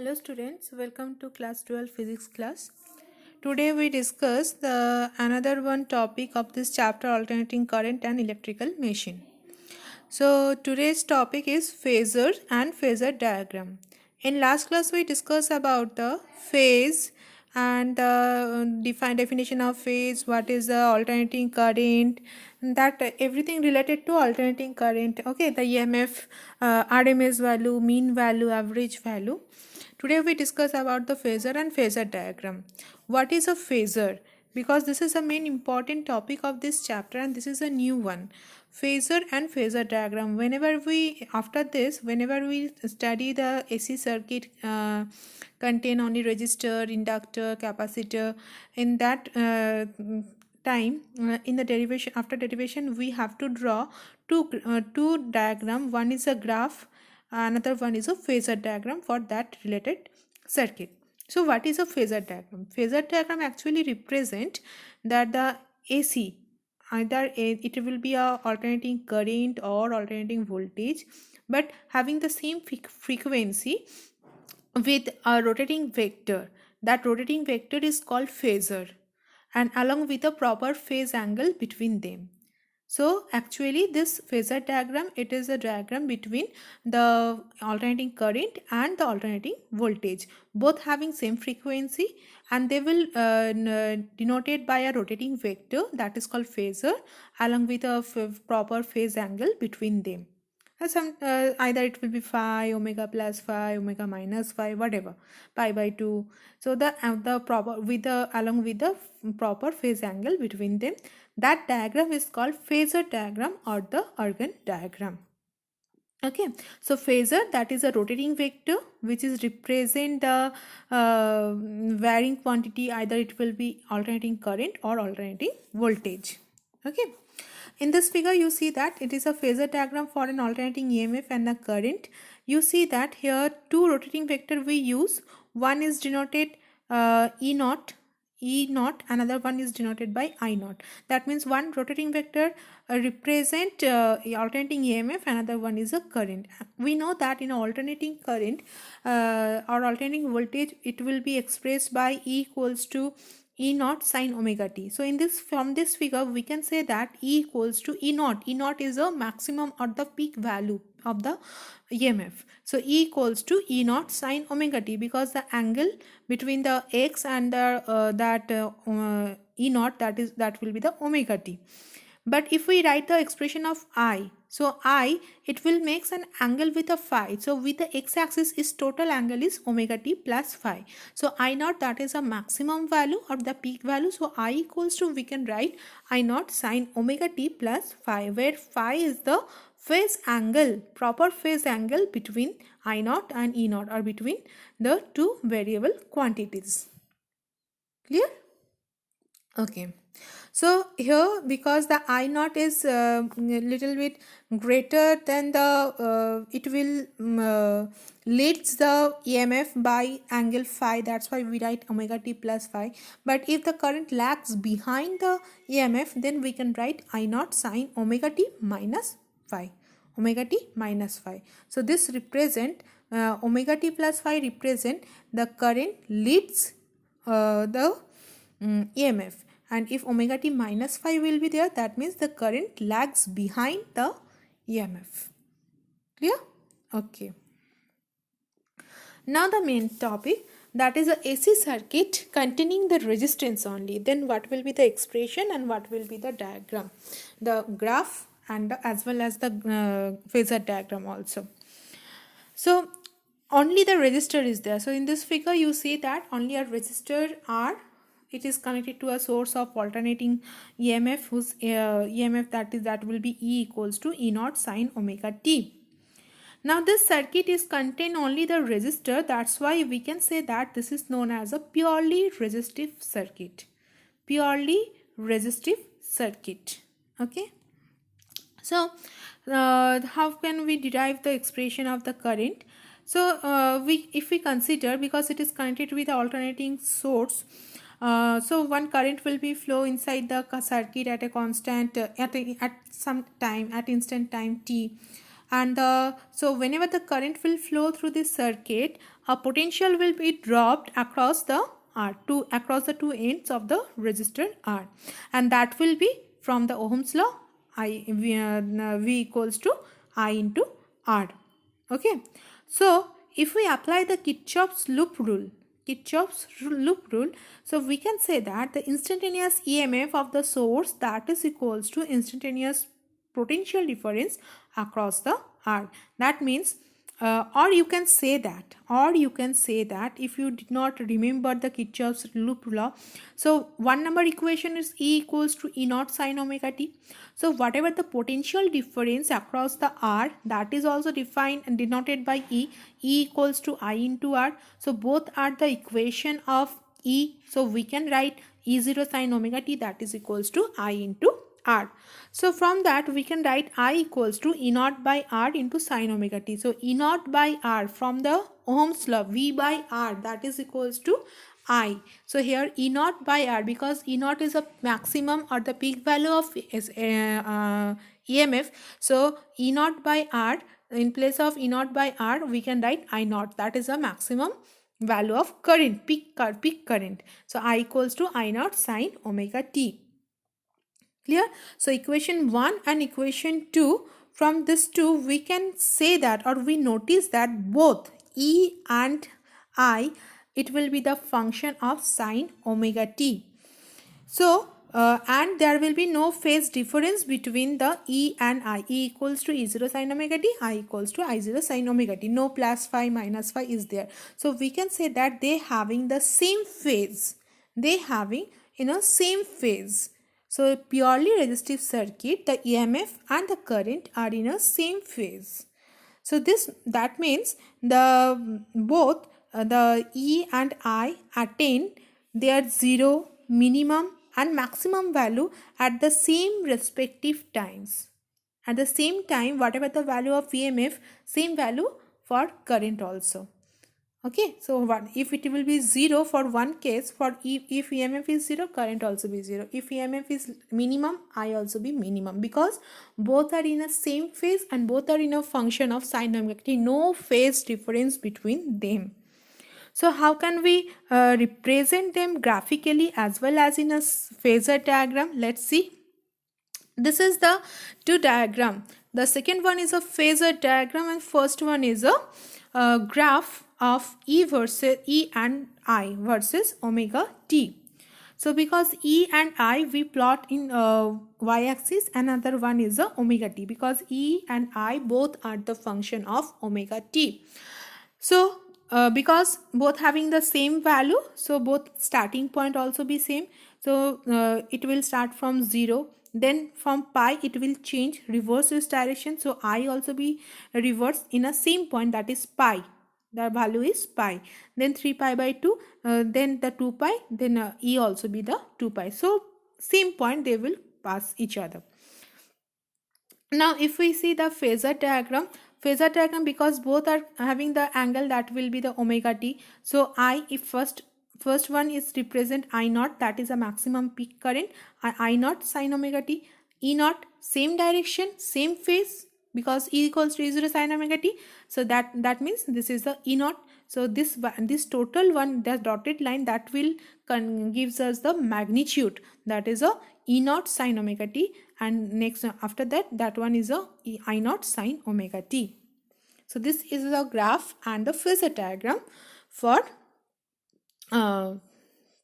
Hello students, welcome to class 12 physics class. Today we discuss the another one topic of this chapter, alternating current and electrical machine. So today's topic is phasor and phasor diagram. In last class we discussed about the phase and the definition of phase, what is the alternating current, that everything related to alternating current. Okay, the EMF, RMS value, mean value, average value. Today we discuss about the phasor and phasor diagram. What is a phasor? Because this is a main important topic of this chapter and this is a new one. Phasor and phasor diagram. Whenever we study the AC circuit, contain only resistor, inductor, capacitor. In that time, in the derivation, after derivation, we have to draw two diagram. One is a graph, another one is a phasor diagram for that related circuit. So what is a phasor diagram? Phasor diagram actually represent that the AC, it will be a alternating current or alternating voltage, but having the same frequency with a rotating vector. That rotating vector is called phasor, and along with a proper phase angle between them. So actually this phasor diagram, it is a diagram between the alternating current and the alternating voltage, both having same frequency, and they will denoted by a rotating vector that is called phasor, along with a proper phase angle between them. Either it will be phi, omega plus phi, omega minus phi, whatever, pi by 2. So the proper with the along with the proper phase angle between them, that diagram is called phasor diagram or the Argand diagram. Okay, so phasor, that is a rotating vector which is represent the varying quantity, either it will be alternating current or alternating voltage. Okay, in this figure you see that it is a phasor diagram for an alternating EMF and a current. You see that here two rotating vector we use. One is denoted E naught, another one is denoted by I naught. That means one rotating vector represent alternating EMF, another one is a current. We know that in alternating current or alternating voltage, it will be expressed by E equals to E naught sine omega t. So from this figure we can say that E equals to E naught. E naught is a maximum or the peak value of the EMF. So E equals to E naught sine omega t, because the angle between the x and the E naught, that will be the omega t. But if we write the expression of I, so I, it will makes an angle with a phi. So with the x-axis is total angle is omega t plus phi. So I naught, that is a maximum value or the peak value. So I equals to, we can write I naught sine omega t plus phi, where phi is the phase angle, proper phase angle between I naught and E naught, or between the two variable quantities. Clear? Okay. So here, because the I naught is little bit greater than the, it will leads the EMF by angle phi. That's why we write omega t plus phi. But if the current lags behind the EMF, then we can write I naught sine omega t minus phi. Omega t minus phi. So this represent omega t plus phi represent the current leads the EMF. And if omega t minus phi will be there, that means the current lags behind the EMF. Clear? Okay. Now the main topic, that is a AC circuit containing the resistance only. Then what will be the expression and what will be the diagram, the graph, and as well as the phasor diagram also. So only the resistor is there. So in this figure you see that only a resistor R, it is connected to a source of alternating EMF, whose EMF that will be E equals to E naught sine omega t. Now this circuit is contain only the resistor. That's why we can say that this is known as a purely resistive circuit. Purely resistive circuit. Okay. So how can we derive the expression of the current? So if we consider, because it is connected with the alternating source, so one current will be flow inside the circuit at a constant at some time, at instant time t, and so whenever the current will flow through this circuit, a potential will be dropped across the R, across the two ends of the resistor R, and that will be from the Ohm's law, V equals to I into R. Okay, so if we apply the Kirchhoff's loop rule, so we can say that the instantaneous EMF of the source, that is equals to instantaneous potential difference across the R. That means or you can say that if you did not remember the Kirchhoff's loop law, so one number equation is E equals to E naught sine omega t. So whatever the potential difference across the R, that is also defined and denoted by E equals to I into R. So both are the equation of E, so we can write E0 sine omega t, that is equals to I into R. So from that we can write I equals to E naught by R into sine omega t. So E naught by R from the Ohm's law, V by R, that is equals to I. So here E naught by R, because E naught is a maximum or the peak value of EMF. So E naught by R, in place of E naught by R we can write I naught, that is a maximum value of current, peak current. So I equals to I naught sine omega t. Clear? So equation 1 and equation 2, from this two we can say that, or we notice that both E and I, it will be the function of sine omega t. So and there will be no phase difference between the E and I. E equals to E0 sine omega t, I equals to I0 sine omega t. No plus phi minus phi is there. So we can say that they having the same phase. Same phase. So purely resistive circuit, the EMF and the current are in a same phase. So that means the both the E and I attain their zero, minimum and maximum value at the same respective times. At the same time, whatever the value of EMF, same value for current also. Okay, so if it will be 0 for one case, for if EMF is 0, current also be 0. If EMF is minimum, I also be minimum, because both are in a same phase and both are in a function of sine omega t. No phase difference between them. So how can we represent them graphically as well as in a phasor diagram? Let's see. This is the two diagram. The second one is a phasor diagram and first one is a graph of E and I versus omega t. So because E and I we plot in y-axis, another one is a omega t, because E and I both are the function of omega t. So because both having the same value, so both starting point also be same. So it will start from 0. Then from pi it will change, reverse its direction. So I also be reversed in a same point, that is pi. The value is pi. Then 3 pi by 2, then the 2 pi, then E also be the 2 pi. So same point they will pass each other. Now if we see the phasor diagram, because both are having the angle, that will be the omega t. So I, if first one is represent I naught, that is a maximum peak current, I naught sine omega t. E naught, same direction, same phase, because E equals to E0 sine omega t. So that means this is the E naught. So this total one, the dotted line, that will gives us the magnitude, that is a E naught sine omega t, and next after that one is a I naught sine omega t. So this is the graph and the phasor diagram for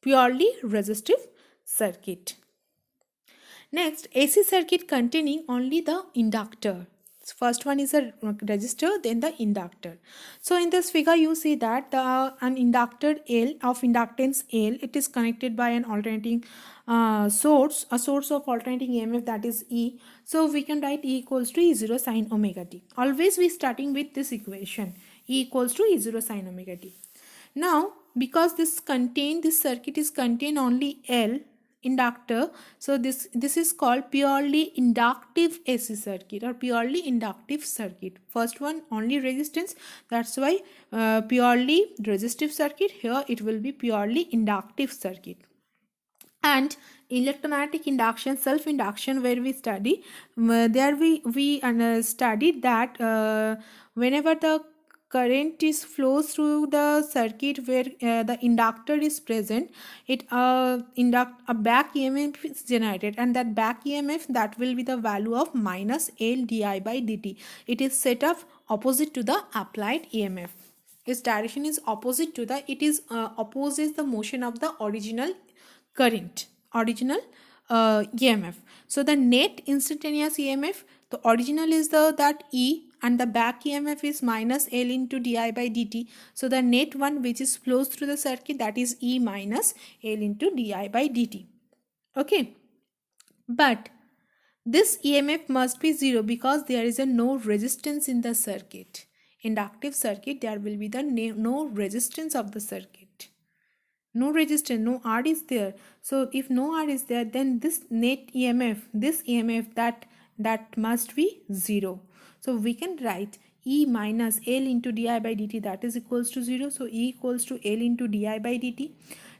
purely resistive circuit. Next, AC circuit containing only the inductor. First one is a resistor, then the inductor. So in this figure you see that an inductor L of inductance L, it is connected by an alternating source, a source of alternating EMF, that is E. So we can write E equals to E0 sine omega t. Always we starting with this equation, E equals to E0 sine omega t. Now because this circuit is contain only L, inductor, so this is called purely inductive AC circuit or purely inductive circuit. First one only resistance, that's why purely resistive circuit. Here it will be purely inductive circuit. And electromagnetic induction, self induction, where we study, there we studied that whenever the current is flows through the circuit where the inductor is present, it a back EMF is generated, and that back EMF, that will be the value of minus L di by dt. It is set up opposite to the applied EMF. Its direction is opposite to the, it is opposes the motion of the original current, original EMF. So the net instantaneous EMF, the original is the that E, and the back EMF is minus L into di by dt. So the net one which is flows through the circuit, that is E minus L into di by dt. Okay, but this EMF must be 0 because there is a no resistance in the circuit. Inductive circuit, there will be the no resistance of the circuit. No resistance, no R is there. So if no R is there, then this net EMF, this EMF, that must be 0. So we can write E minus L into di by dt, that is equals to 0. So E equals to L into di by dt.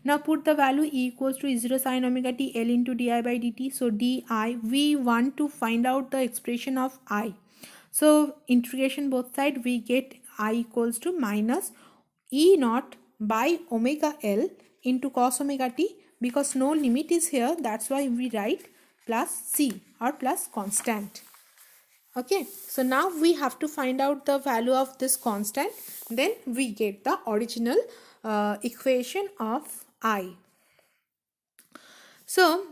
Now put the value E equals to E0 sin omega t L into di by dt. So di, we want to find out the expression of I. So integration both side, we get I equals to minus E naught by omega L into cos omega t, because no limit is here, that's why we write plus C or plus constant. Okay, so now we have to find out the value of this constant, then we get the original equation of I. So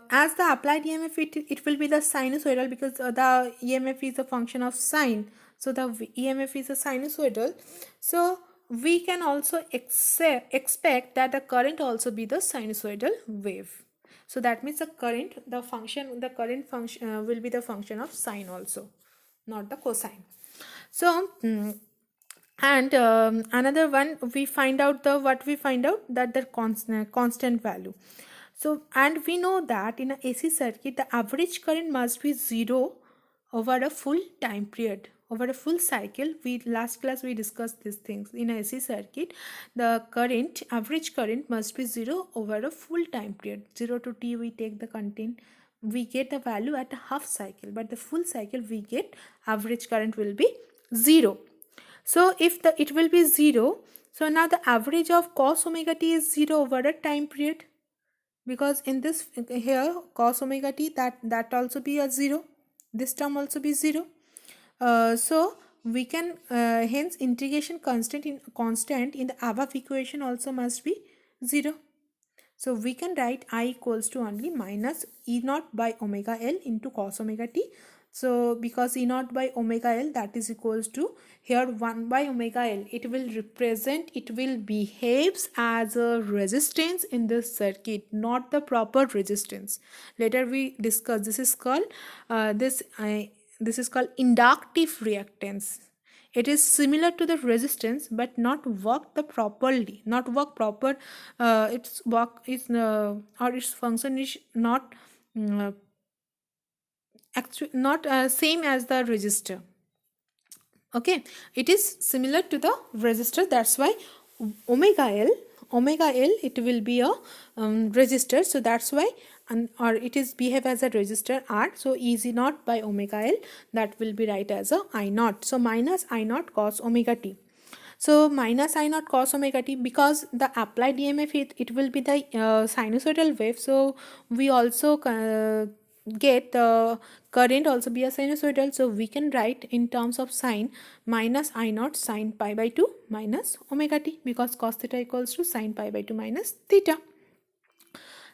as the applied EMF, it will be the sinusoidal, because the EMF is a function of sine, so the EMF is a sinusoidal. So we can also expect that the current also be the sinusoidal wave. So that means the current function will be the function of sine also, not the cosine. So and another one, we find out that the constant value. So, and we know that in a AC circuit, the average current must be 0 over a full time period, over a full cycle. Last class we discussed these things. In a AC circuit, the average current must be 0 over a full time period. 0 to t we take the content, we get the value at a half cycle, but the full cycle we get average current will be 0. So if it will be 0, so now the average of cos omega t is 0 over a time period, because in this here cos omega t, that also be a 0, this term also be 0. So we can hence integration constant in the above equation also must be 0. So we can write I equals to only minus E naught by omega L into cos omega t. So because E naught by omega L, that is equals to here 1 by omega L, it will behaves as a resistance in this circuit, not the proper resistance. Later we discuss, this is called inductive reactance. It is similar to the resistance but not work properly. Its work is or its function is not actually not same as the resistor. Okay, it is similar to the resistor, that's why omega L it will be a resistor, so that's why, or it is behave as a resistor R. So E naught by omega L, that will be right as a I naught. So minus I naught cos omega t. So minus I naught cos omega t, because the applied EMF it will be the sinusoidal wave. So we also get the current also be a sinusoidal. So we can write in terms of sine minus I naught sine pi by 2 minus omega t, because cos theta equals to sine pi by 2 minus theta.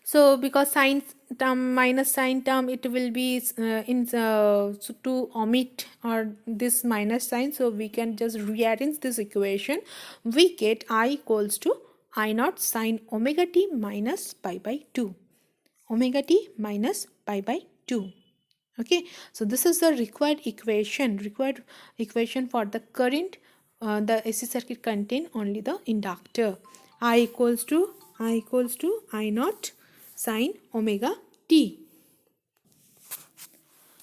So because sine term minus sine term, it will be to omit or this minus sign, so we can just rearrange this equation. We get I equals to I naught sine omega t minus pi by 2. Omega t minus pi by 2. Okay, so this is the required equation for the current. The AC circuit contain only the inductor. I equals to I naught sine omega t.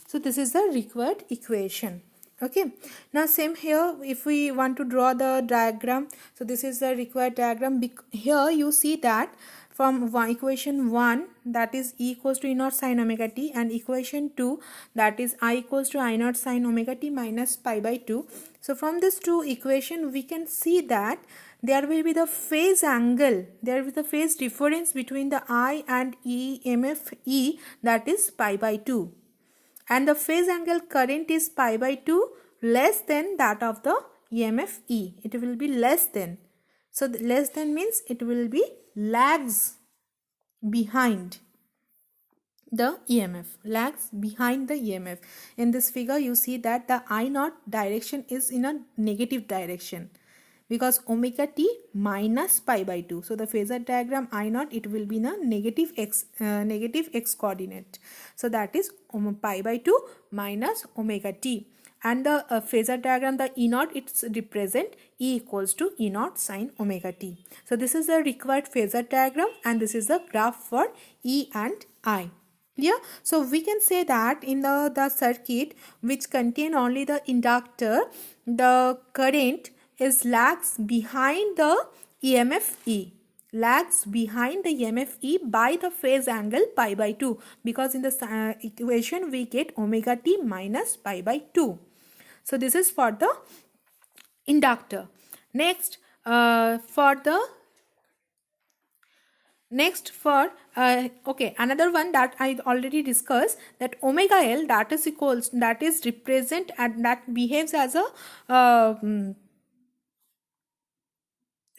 So this is the required equation. Okay, now same here, if we want to draw the diagram, so this is the required diagram. Here you see that from equation 1, that is E equals to E naught sin omega t, and equation 2, that is I equals to I naught sin omega t minus pi by 2. So from this two equation we can see that there will be the phase angle, there will be the phase difference between the I and EMF E, that is pi by 2, and the phase angle current is pi by 2 less than that of the EMF E. It will be less than. So less than means it will be lags behind the EMF, lags behind the EMF. In this figure you see that the I naught direction is in a negative direction because omega t minus pi by 2. So the phasor diagram I naught, it will be in a negative x coordinate. So that is pi by 2 minus omega t. And the phasor diagram, the E naught, it's represent E equals to E naught sin omega t. So this is the required phasor diagram, and this is the graph for E and I. Clear? So we can say that in the circuit which contain only the inductor, the current is lags behind the EMF E, lags behind the EMF E by the phase angle pi by 2, because in the equation we get omega t minus pi by 2. So this is for the inductor. Next okay, another one that I already discussed, that omega L, that is represent and that behaves as a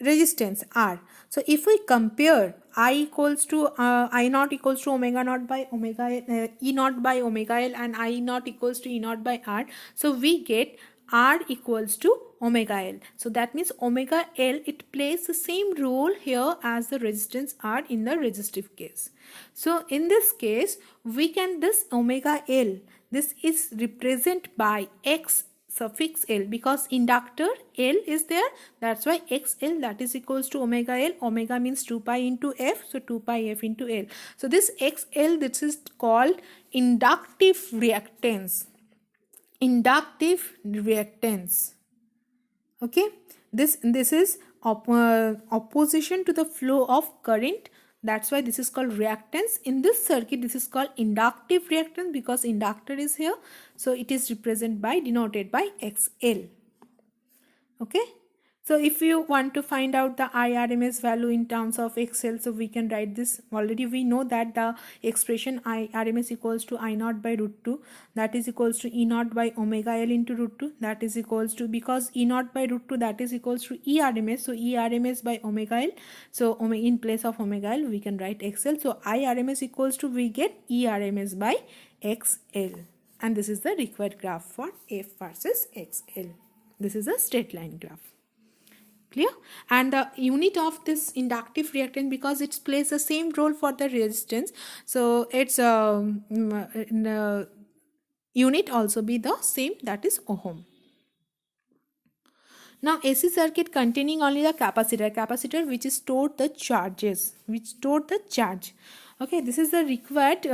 resistance R. So if we compare I equals to I naught equals to omega naught by omega E naught by omega L, and I naught equals to E naught by R, so we get R equals to omega L. So that means omega L, it plays the same role here as the resistance R in the resistive case. So in this case we can, this omega L, this is represented by X suffix L, because inductor L is there, that's why XL, that is equals to omega L. Omega means 2 pi into F, so 2 pi F into L. So this XL, this is called inductive reactance. Inductive reactance. Okay, this is opposition to the flow of current. That's why this is called reactance. In this circuit, this is called inductive reactance because inductor is here. So it is represented by, denoted by XL. Okay. So if you want to find out the IRMS value in terms of XL, so we can write this. Already we know that the expression IRMS equals to I naught by root 2, that is equals to E naught by omega L into root 2, that is equals to, because E naught by root 2, that is equals to ERMS, so ERMS by omega L. So in place of omega L we can write XL. So IRMS equals to, we get ERMS by XL, and this is the required graph for F versus XL. This is a straight line graph. Clear? And the unit of this inductive reactance, because it plays the same role for the resistance, so its unit also be the same, that is ohm. Now AC circuit containing only the capacitor which is stored the charges, which stored the charge. Okay, this is the required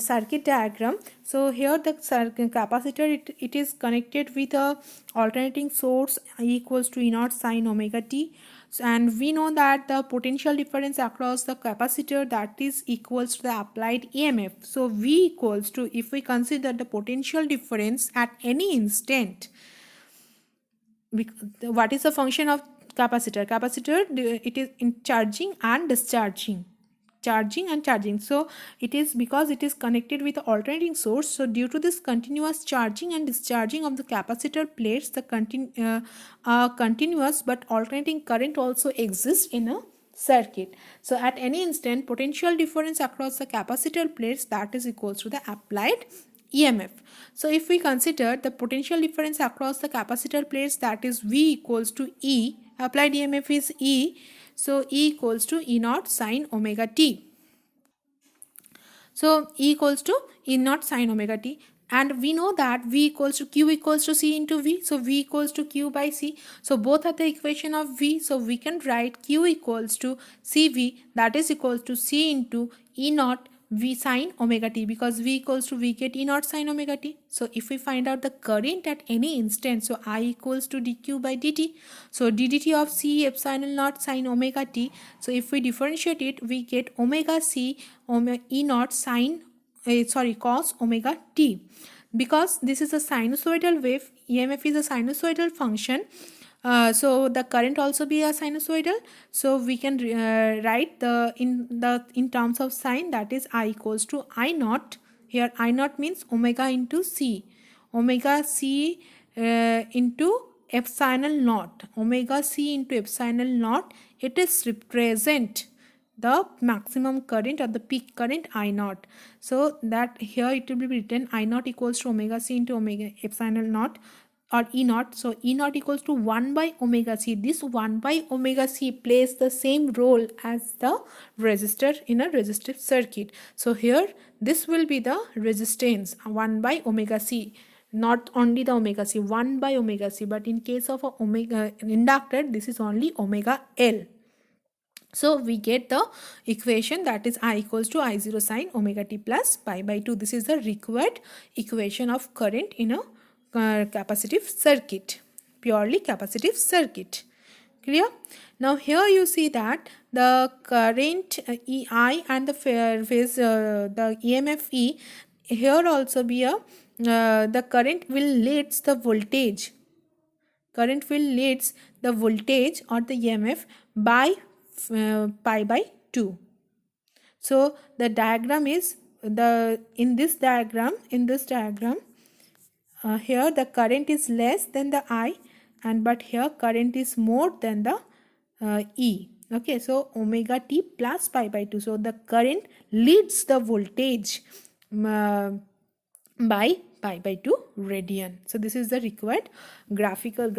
circuit diagram. So here the capacitor, it is connected with a alternating source E equals to E naught sin omega t. So, and we know that the potential difference across the capacitor, that is equals to the applied EMF. So V equals to, if we consider the potential difference at any instant, what is the function of capacitor? Capacitor, it is in charging and discharging, so it is, because it is connected with the alternating source, so due to this continuous charging and discharging of the capacitor plates, the continuous but alternating current also exists in a circuit. So at any instant, potential difference across the capacitor plates, that is equals to the applied EMF. So if we consider the potential difference across the capacitor plates, that is V equals to E, applied EMF is E, so E equals to E naught sin omega t. So E equals to E naught sin omega t, and we know that V equals to Q equals to C into V, so V equals to Q by C. So both are the equation of V, so we can write Q equals to CV, that is equals to C into E naught V sine omega t, because V equals to V get E naught sine omega t. So if we find out the current at any instant, so I equals to dq by dt. So ddt of C epsilon naught sine omega t. So if we differentiate it, we get omega C omega E naught sine cos omega t. Because this is a sinusoidal wave, EMF is a sinusoidal function. So the current also be a sinusoidal, so we can write in terms of sine, that is I equals to I naught. Here I naught means omega into C, omega C into epsilon naught, omega C into epsilon naught. It is represent the maximum current or the peak current I naught. So that here it will be written I naught equals to omega C into omega epsilon naught or E naught. So E naught equals to 1 by omega C. This 1 by omega C plays the same role as the resistor in a resistive circuit. So here this will be the resistance 1 by omega C. Not only the omega C, 1 by omega C, but in case of a omega inductor, this is only omega L. So we get the equation, that is I equals to I0 sine omega t plus pi by 2. This is the required equation of current in a capacitive circuit, purely capacitive circuit. Clear? Now here you see that the current EI and the phase the EMF E, here also be a the current will leads the voltage. Current will leads the voltage or the EMF by pi by 2. So the diagram is in this diagram here the current is less than the I, and but here current is more than the E. Okay, so omega t plus pi by 2. So the current leads the voltage by pi by 2 radian. So this is the required graphical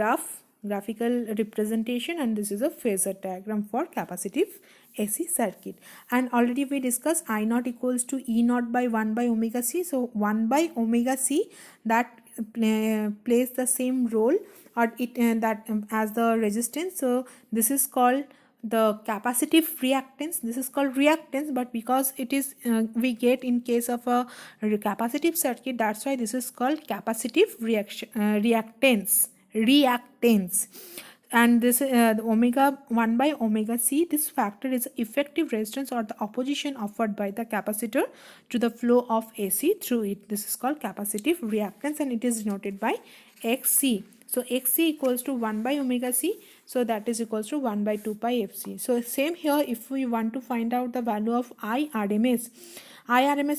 representation, and this is a phasor diagram for capacitive AC circuit. And already we discussed I naught equals to E naught by 1 by omega C. So 1 by omega C, that plays the same role or it that as the resistance. So this is called the capacitive reactance. This is called reactance, but because it is we get in case of a capacitive circuit, that's why this is called capacitive reactance. And this the omega 1 by omega C, this factor is effective resistance or the opposition offered by the capacitor to the flow of AC through it. This is called capacitive reactance, and it is denoted by XC. So XC equals to 1 by omega C, so that is equals to 1 by 2 pi FC. So same here, if we want to find out the value of IRMS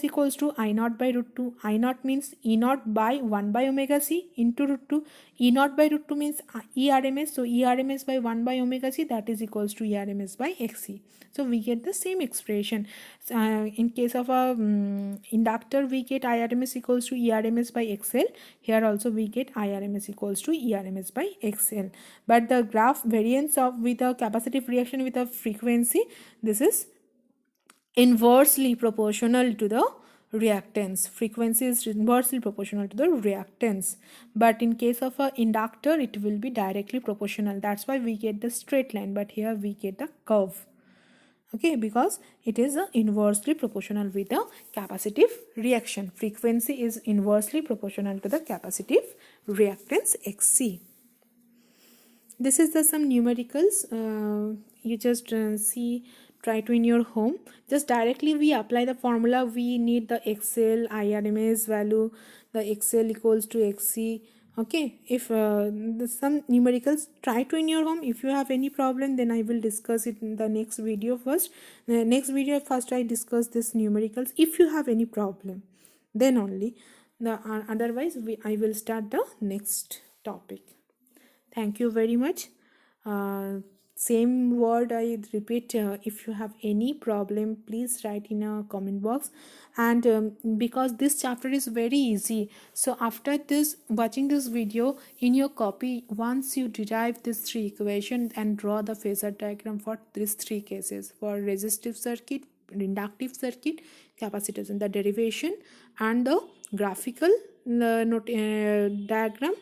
equals to I naught by root 2. I naught means E naught by 1 by omega C into root 2. E naught by root 2 means ERMS. So ERMS by 1 by omega C, that is equals to ERMS by XC. So we get the same expression. In case of a inductor, we get IRMS equals to ERMS by XL. Here also we get IRMS equals to ERMS by XL. But the graph variance of with a capacitive reaction with a frequency, this is inversely proportional to the reactance. Frequency is inversely proportional to the reactance, but in case of a inductor it will be directly proportional. That's why we get the straight line, but here we get the curve. Okay, because it is inversely proportional with the capacitive reaction. Frequency is inversely proportional to the capacitive reactance XC. This is the some numericals. You just try to in your home. Just directly we apply the formula. We need the XL IRMS value, the XL equals to XC. Okay, if some numericals, try to in your home. If you have any problem, then I will discuss it in the next video first. Next video first I discuss this numericals. If you have any problem, then only otherwise I will start the next topic. Thank you very much. Same word I repeat, if you have any problem, please write in a comment box. And because this chapter is very easy, so after this watching this video in your copy, once you derive these three equations and draw the phasor diagram for these three cases, for resistive circuit, inductive circuit, capacitors, and the derivation and the graphical diagram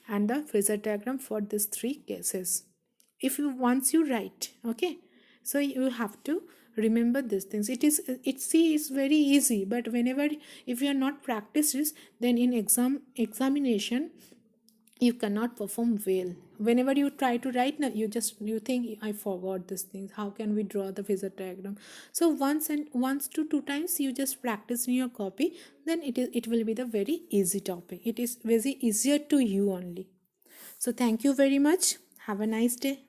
and the phasor diagram for these three cases. If you once you write, okay, so you have to remember these things. It's very easy, but whenever, if you are not practices, then in examination you cannot perform well. Whenever you try to write now, you think, I forgot this thing, how can we draw the phasor diagram? So once to two times you just practice in your copy, then it will be the very easy topic. It is very easier to you only. So thank you very much. Have a nice day.